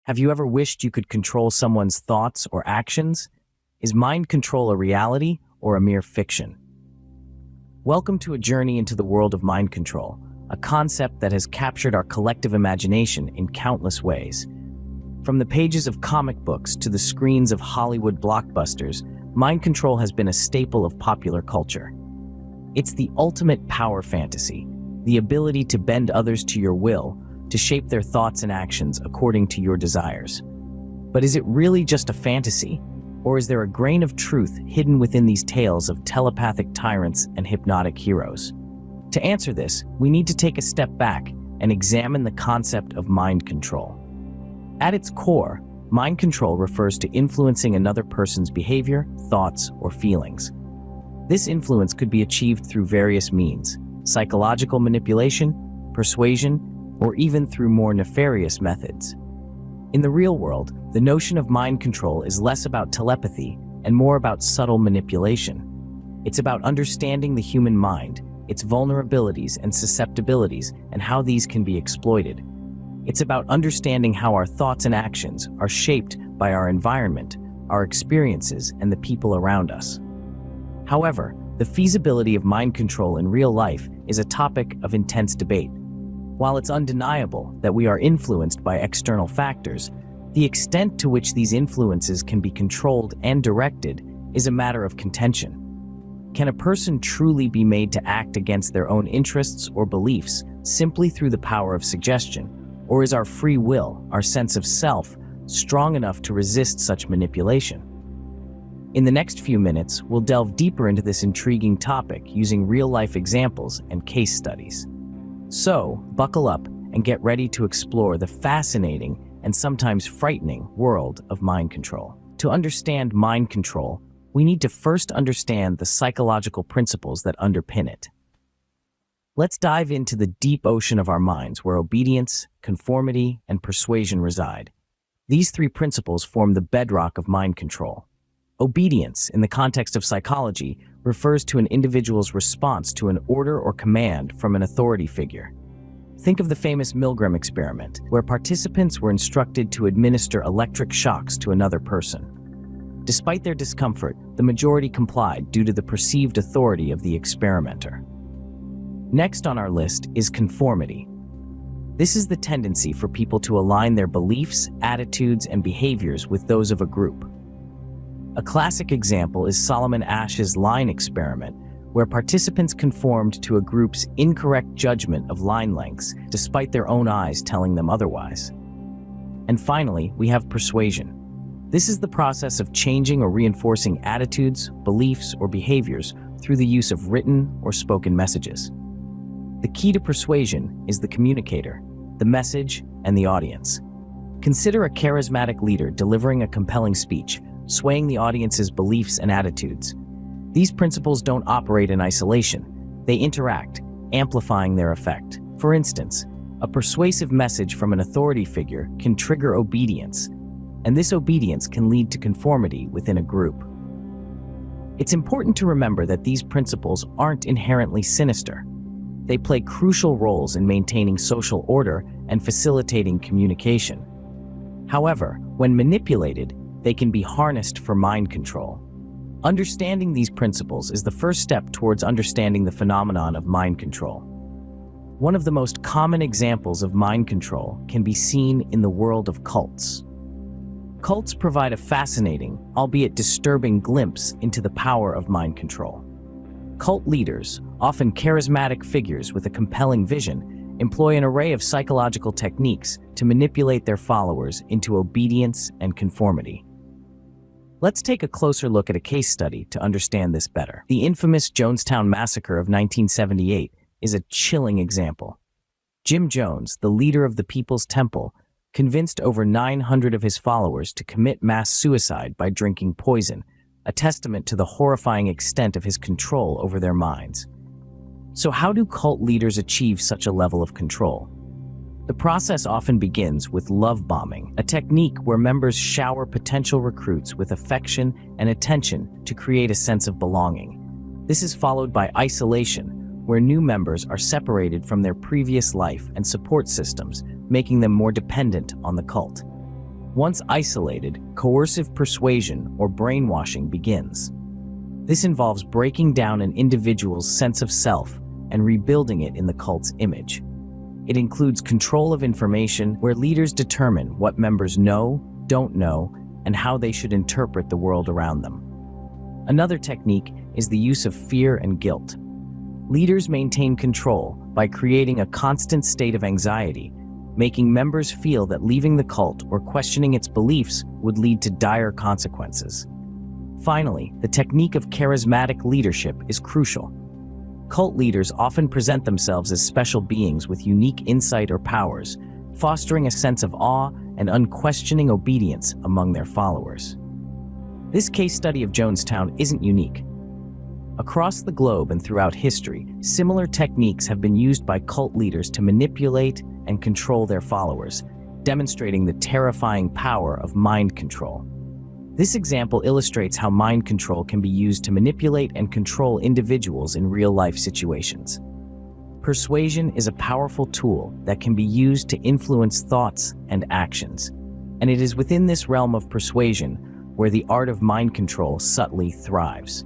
Have you ever wished you could control someone's thoughts or actions? Is mind control a reality or a mere fiction? Welcome to a journey into the world of mind control, a concept that has captured our collective imagination in countless ways. From the pages of comic books to the screens of Hollywood blockbusters, mind control has been a staple of popular culture. It's the ultimate power fantasy, the ability to bend others to your will, to shape their thoughts and actions according to your desires. But is it really just a fantasy? Or is there a grain of truth hidden within these tales of telepathic tyrants and hypnotic heroes? To answer this, we need to take a step back and examine the concept of mind control. At its core, mind control refers to influencing another person's behavior, thoughts, or feelings. This influence could be achieved through various means: psychological manipulation, persuasion, or even through more nefarious methods. In the real world, the notion of mind control is less about telepathy and more about subtle manipulation. It's about understanding the human mind, its vulnerabilities and susceptibilities, and how these can be exploited. It's about understanding how our thoughts and actions are shaped by our environment, our experiences, and the people around us. However, the feasibility of mind control in real life is a topic of intense debate. While it's undeniable that we are influenced by external factors, the extent to which these influences can be controlled and directed is a matter of contention. Can a person truly be made to act against their own interests or beliefs simply through the power of suggestion? Or is our free will, our sense of self, strong enough to resist such manipulation? In the next few minutes, we'll delve deeper into this intriguing topic using real-life examples and case studies. So, buckle up and get ready to explore the fascinating and sometimes frightening world of mind control. To understand mind control, we need to first understand the psychological principles that underpin it. Let's dive into the deep ocean of our minds where obedience, conformity, and persuasion reside. These three principles form the bedrock of mind control. Obedience, in the context of psychology, refers to an individual's response to an order or command from an authority figure. Think of the famous Milgram experiment, where participants were instructed to administer electric shocks to another person. Despite their discomfort, the majority complied due to the perceived authority of the experimenter. Next on our list is conformity. This is the tendency for people to align their beliefs, attitudes, and behaviors with those of a group. A classic example is Solomon Asch's line experiment, where participants conformed to a group's incorrect judgment of line lengths, despite their own eyes telling them otherwise. And finally, we have persuasion. This is the process of changing or reinforcing attitudes, beliefs, or behaviors through the use of written or spoken messages. The key to persuasion is the communicator, the message, and the audience. Consider a charismatic leader delivering a compelling speech, swaying the audience's beliefs and attitudes. These principles don't operate in isolation. They interact, amplifying their effect. For instance, a persuasive message from an authority figure can trigger obedience, and this obedience can lead to conformity within a group. It's important to remember that these principles aren't inherently sinister. They play crucial roles in maintaining social order and facilitating communication. However, when manipulated, they can be harnessed for mind control. Understanding these principles is the first step towards understanding the phenomenon of mind control. One of the most common examples of mind control can be seen in the world of cults. Cults provide a fascinating, albeit disturbing glimpse into the power of mind control. Cult leaders, often charismatic figures with a compelling vision, employ an array of psychological techniques to manipulate their followers into obedience and conformity. Let's take a closer look at a case study to understand this better. The infamous Jonestown Massacre of 1978 is a chilling example. Jim Jones, the leader of the People's Temple, convinced over 900 of his followers to commit mass suicide by drinking poison, a testament to the horrifying extent of his control over their minds. So how do cult leaders achieve such a level of control? The process often begins with love bombing, a technique where members shower potential recruits with affection and attention to create a sense of belonging. This is followed by isolation, where new members are separated from their previous life and support systems, making them more dependent on the cult. Once isolated, coercive persuasion or brainwashing begins. This involves breaking down an individual's sense of self and rebuilding it in the cult's image. It includes control of information, where leaders determine what members know, don't know, and how they should interpret the world around them. Another technique is the use of fear and guilt. Leaders maintain control by creating a constant state of anxiety, making members feel that leaving the cult or questioning its beliefs would lead to dire consequences. Finally, the technique of charismatic leadership is crucial. Cult leaders often present themselves as special beings with unique insight or powers, fostering a sense of awe and unquestioning obedience among their followers. This case study of Jonestown isn't unique. Across the globe and throughout history, similar techniques have been used by cult leaders to manipulate and control their followers, demonstrating the terrifying power of mind control. This example illustrates how mind control can be used to manipulate and control individuals in real-life situations. Persuasion is a powerful tool that can be used to influence thoughts and actions, and it is within this realm of persuasion where the art of mind control subtly thrives.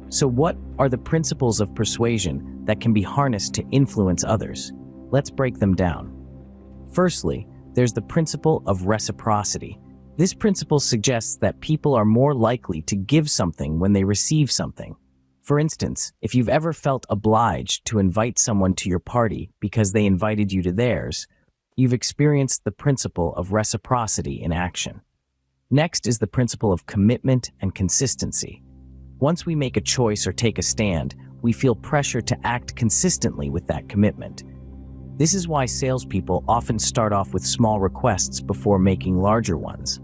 So what are the principles of persuasion that can be harnessed to influence others? Let's break them down. Firstly, there's the principle of reciprocity. This principle suggests that people are more likely to give something when they receive something. For instance, if you've ever felt obliged to invite someone to your party because they invited you to theirs, you've experienced the principle of reciprocity in action. Next is the principle of commitment and consistency. Once we make a choice or take a stand, we feel pressure to act consistently with that commitment. This is why salespeople often start off with small requests before making larger ones.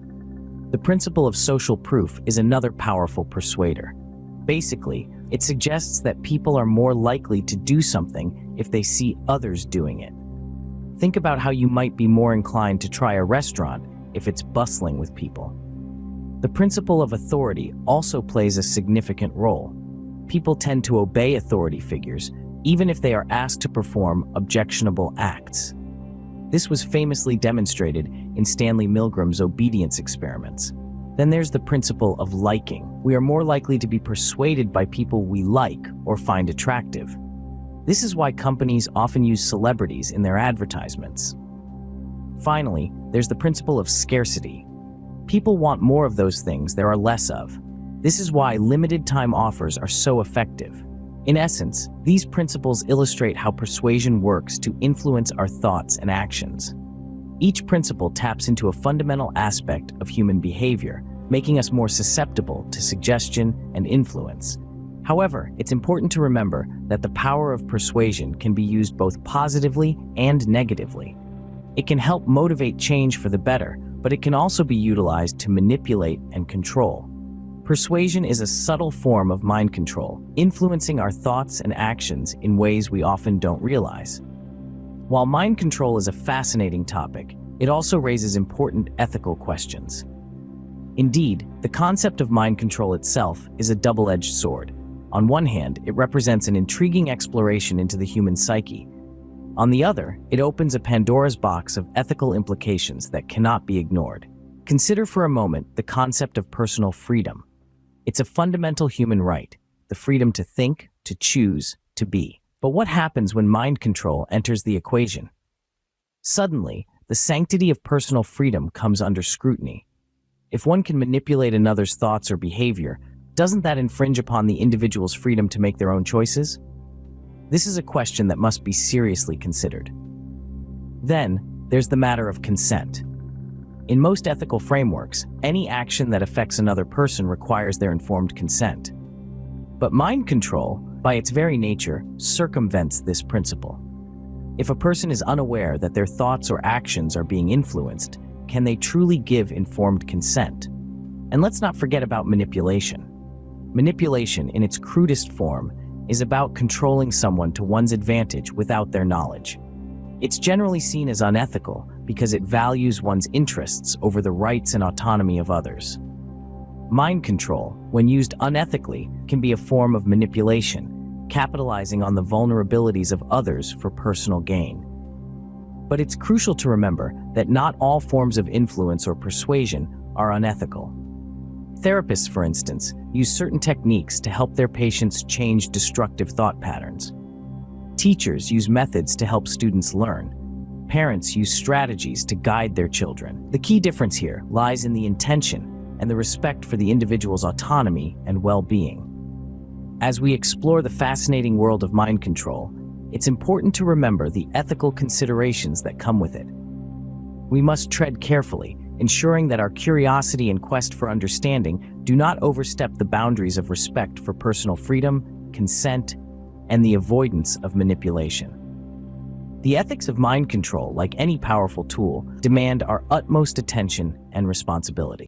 The principle of social proof is another powerful persuader. Basically, it suggests that people are more likely to do something if they see others doing it. Think about how you might be more inclined to try a restaurant if it's bustling with people. The principle of authority also plays a significant role. People tend to obey authority figures, even if they are asked to perform objectionable acts. This was famously demonstrated in Stanley Milgram's obedience experiments. Then there's the principle of liking. We are more likely to be persuaded by people we like or find attractive. This is why companies often use celebrities in their advertisements. Finally, there's the principle of scarcity. People want more of those things there are less of. This is why limited time offers are so effective. In essence, these principles illustrate how persuasion works to influence our thoughts and actions. Each principle taps into a fundamental aspect of human behavior, making us more susceptible to suggestion and influence. However, it's important to remember that the power of persuasion can be used both positively and negatively. It can help motivate change for the better, but it can also be utilized to manipulate and control. Persuasion is a subtle form of mind control, influencing our thoughts and actions in ways we often don't realize. While mind control is a fascinating topic, it also raises important ethical questions. Indeed, the concept of mind control itself is a double-edged sword. On one hand, it represents an intriguing exploration into the human psyche. On the other, it opens a Pandora's box of ethical implications that cannot be ignored. Consider for a moment the concept of personal freedom. It's a fundamental human right, the freedom to think, to choose, to be. But what happens when mind control enters the equation? Suddenly, the sanctity of personal freedom comes under scrutiny. If one can manipulate another's thoughts or behavior, doesn't that infringe upon the individual's freedom to make their own choices? This is a question that must be seriously considered. Then, there's the matter of consent. In most ethical frameworks, any action that affects another person requires their informed consent. But mind control, by its very nature, circumvents this principle. If a person is unaware that their thoughts or actions are being influenced, can they truly give informed consent? And let's not forget about manipulation. Manipulation, in its crudest form, is about controlling someone to one's advantage without their knowledge. It's generally seen as unethical because it values one's interests over the rights and autonomy of others. Mind control, when used unethically, can be a form of manipulation, capitalizing on the vulnerabilities of others for personal gain. But it's crucial to remember that not all forms of influence or persuasion are unethical. Therapists, for instance, use certain techniques to help their patients change destructive thought patterns. Teachers use methods to help students learn. Parents use strategies to guide their children. The key difference here lies in the intention and the respect for the individual's autonomy and well-being. As we explore the fascinating world of mind control, it's important to remember the ethical considerations that come with it. We must tread carefully, ensuring that our curiosity and quest for understanding do not overstep the boundaries of respect for personal freedom, consent, and the avoidance of manipulation. The ethics of mind control, like any powerful tool, demand our utmost attention and responsibility.